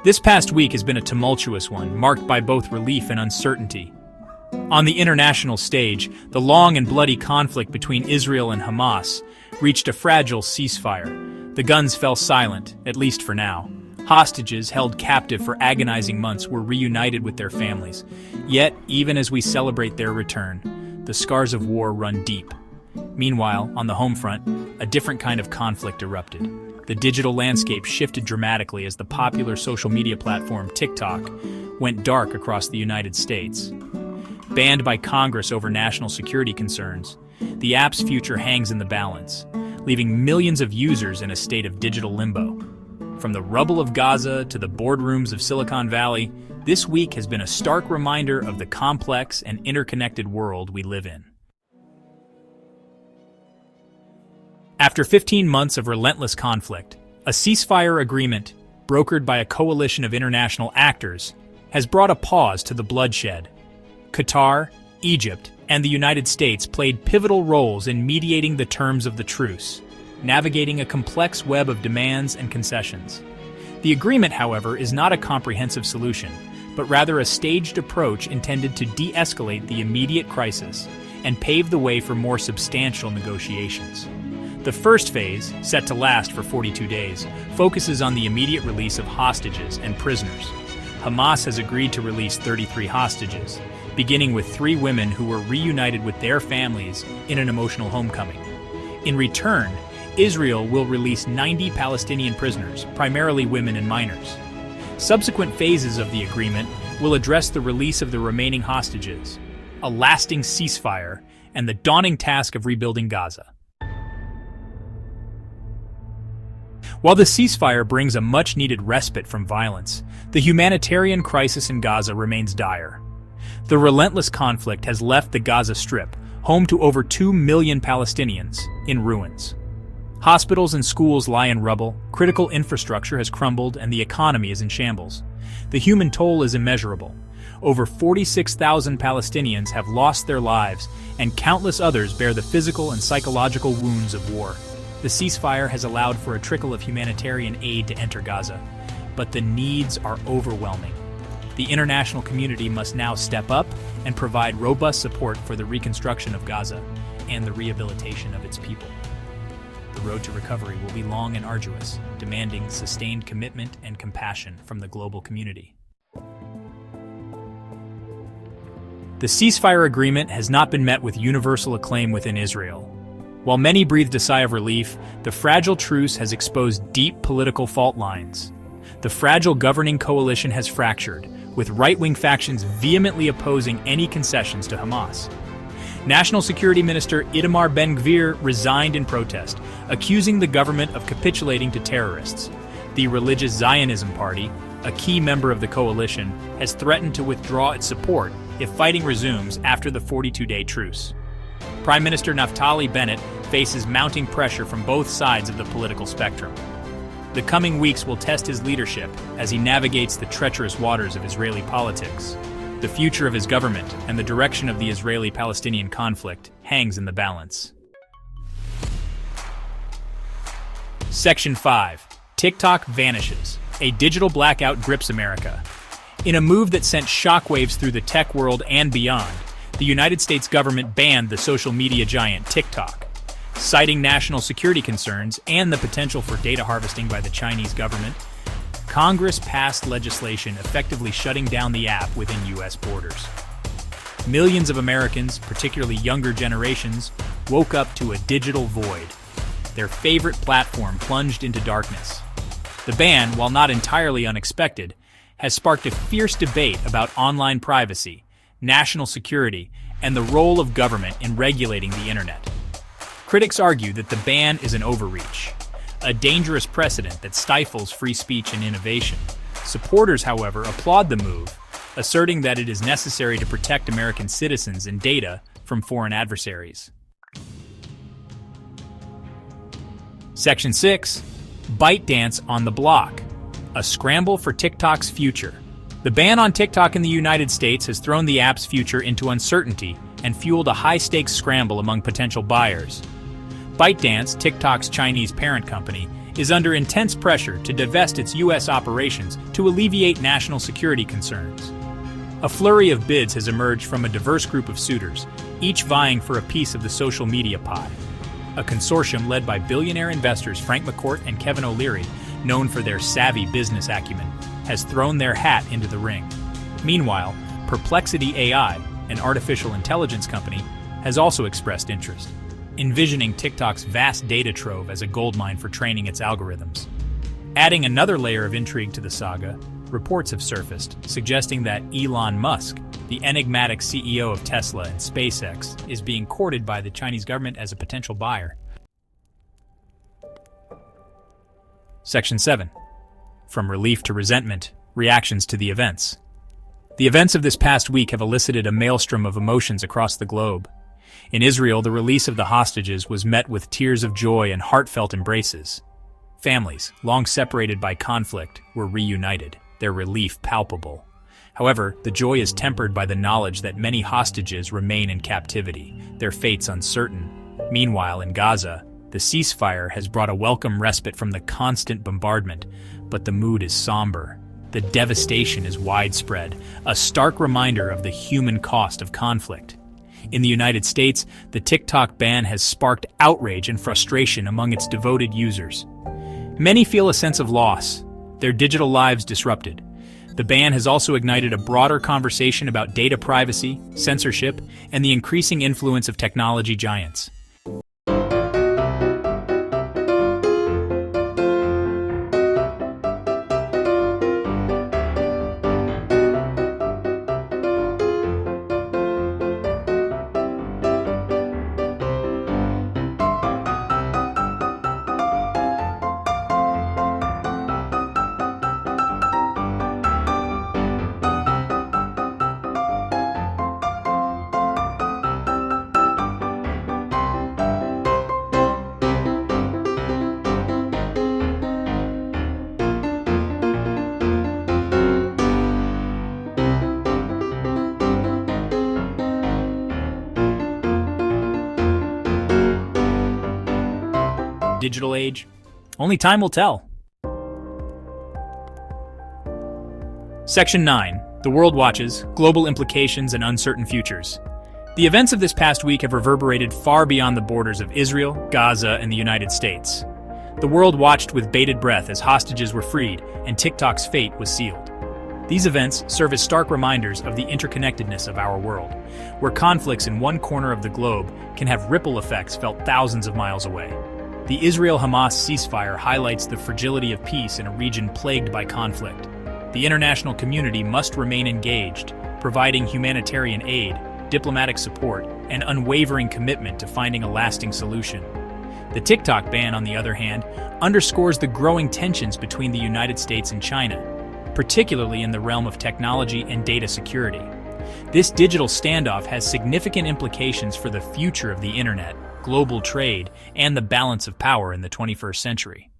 This past week has been a tumultuous one, marked by both relief and uncertainty. On the international stage, the long and bloody conflict between Israel and Hamas reached a fragile ceasefire. The guns fell silent, at least for now. Hostages held captive for agonizing months were reunited with their families. Yet, even as we celebrate their return, the scars of war run deep. Meanwhile, on the home front, a different kind of conflict erupted. The digital landscape shifted dramatically as the popular social media platform TikTok went dark across the United States. Banned by Congress over national security concerns, the app's future hangs in the balance, leaving millions of users in a state of digital limbo. From the rubble of Gaza to the boardrooms of Silicon Valley, this week has been a stark reminder of the complex and interconnected world we live in. After 15 months of relentless conflict, a ceasefire agreement, brokered by a coalition of international actors, has brought a pause to the bloodshed. Qatar, Egypt, and the United States played pivotal roles in mediating the terms of the truce, navigating a complex web of demands and concessions. The agreement, however, is not a comprehensive solution, but rather a staged approach intended to de-escalate the immediate crisis and pave the way for more substantial negotiations. The first phase, set to last for 42 days, focuses on the immediate release of hostages and prisoners. Hamas has agreed to release 33 hostages, beginning with 3 women who were reunited with their families in an emotional homecoming. In return, Israel will release 90 Palestinian prisoners, primarily women and minors. Subsequent phases of the agreement will address the release of the remaining hostages, a lasting ceasefire, and the daunting task of rebuilding Gaza. While the ceasefire brings a much-needed respite from violence, the humanitarian crisis in Gaza remains dire. The relentless conflict has left the Gaza Strip, home to over 2 million Palestinians, in ruins. Hospitals and schools lie in rubble, critical infrastructure has crumbled, and the economy is in shambles. The human toll is immeasurable. Over 46,000 Palestinians have lost their lives, and countless others bear the physical and psychological wounds of war. The ceasefire has allowed for a trickle of humanitarian aid to enter Gaza, but the needs are overwhelming. The international community must now step up and provide robust support for the reconstruction of Gaza and the rehabilitation of its people. The road to recovery will be long and arduous, demanding sustained commitment and compassion from the global community. The ceasefire agreement has not been met with universal acclaim within Israel. While many breathed a sigh of relief, the fragile truce has exposed deep political fault lines. The fragile governing coalition has fractured, with right-wing factions vehemently opposing any concessions to Hamas. National Security Minister Itamar Ben-Gvir resigned in protest, accusing the government of capitulating to terrorists. The Religious Zionism Party, a key member of the coalition, has threatened to withdraw its support if fighting resumes after the 42-day truce. Prime Minister Naftali Bennett faces mounting pressure from both sides of the political spectrum. The coming weeks will test his leadership as he navigates the treacherous waters of Israeli politics. The future of his government and the direction of the Israeli-Palestinian conflict hangs in the balance. Section 5. TikTok vanishes. A digital blackout grips America. In a move that sent shockwaves through the tech world and beyond, the United States government banned the social media giant TikTok. Citing national security concerns and the potential for data harvesting by the Chinese government, Congress passed legislation effectively shutting down the app within U.S. borders. Millions of Americans, particularly younger generations, woke up to a digital void. Their favorite platform plunged into darkness. The ban, while not entirely unexpected, has sparked a fierce debate about online privacy, national security, and the role of government in regulating the internet. Critics argue that the ban is an overreach, a dangerous precedent that stifles free speech and innovation. Supporters, however, applaud the move, asserting that it is necessary to protect American citizens and data from foreign adversaries. Section 6. ByteDance on the block. A scramble for TikTok's future. The ban on TikTok in the United States has thrown the app's future into uncertainty and fueled a high-stakes scramble among potential buyers. ByteDance, TikTok's Chinese parent company, is under intense pressure to divest its U.S. operations to alleviate national security concerns. A flurry of bids has emerged from a diverse group of suitors, each vying for a piece of the social media pie. A consortium led by billionaire investors Frank McCourt and Kevin O'Leary, known for their savvy business acumen, has thrown their hat into the ring. Meanwhile, Perplexity AI, an artificial intelligence company, has also expressed interest, envisioning TikTok's vast data trove as a goldmine for training its algorithms. Adding another layer of intrigue to the saga, reports have surfaced suggesting that Elon Musk, the enigmatic CEO of Tesla and SpaceX, is being courted by the Chinese government as a potential buyer. Section 7. From relief to resentment, reactions to the events. The events of this past week have elicited a maelstrom of emotions across the globe. In Israel, the release of the hostages was met with tears of joy and heartfelt embraces. Families, long separated by conflict, were reunited, their relief palpable. However, the joy is tempered by the knowledge that many hostages remain in captivity, their fates uncertain. Meanwhile, in Gaza, the ceasefire has brought a welcome respite from the constant bombardment, but the mood is somber. The devastation is widespread, a stark reminder of the human cost of conflict. In the United States, the TikTok ban has sparked outrage and frustration among its devoted users. Many feel a sense of loss, their digital lives disrupted. The ban has also ignited a broader conversation about data privacy, censorship, and the increasing influence of technology giants. Digital age? Only time will tell. Section 9. The World Watches, Global Implications and Uncertain Futures. The events of this past week have reverberated far beyond the borders of Israel, Gaza, and the United States. The world watched with bated breath as hostages were freed and TikTok's fate was sealed. These events serve as stark reminders of the interconnectedness of our world, where conflicts in one corner of the globe can have ripple effects felt thousands of miles away. The Israel-Hamas ceasefire highlights the fragility of peace in a region plagued by conflict. The international community must remain engaged, providing humanitarian aid, diplomatic support, and unwavering commitment to finding a lasting solution. The TikTok ban, on the other hand, underscores the growing tensions between the United States and China, particularly in the realm of technology and data security. This digital standoff has significant implications for the future of the internet, global trade, and the balance of power in the 21st century.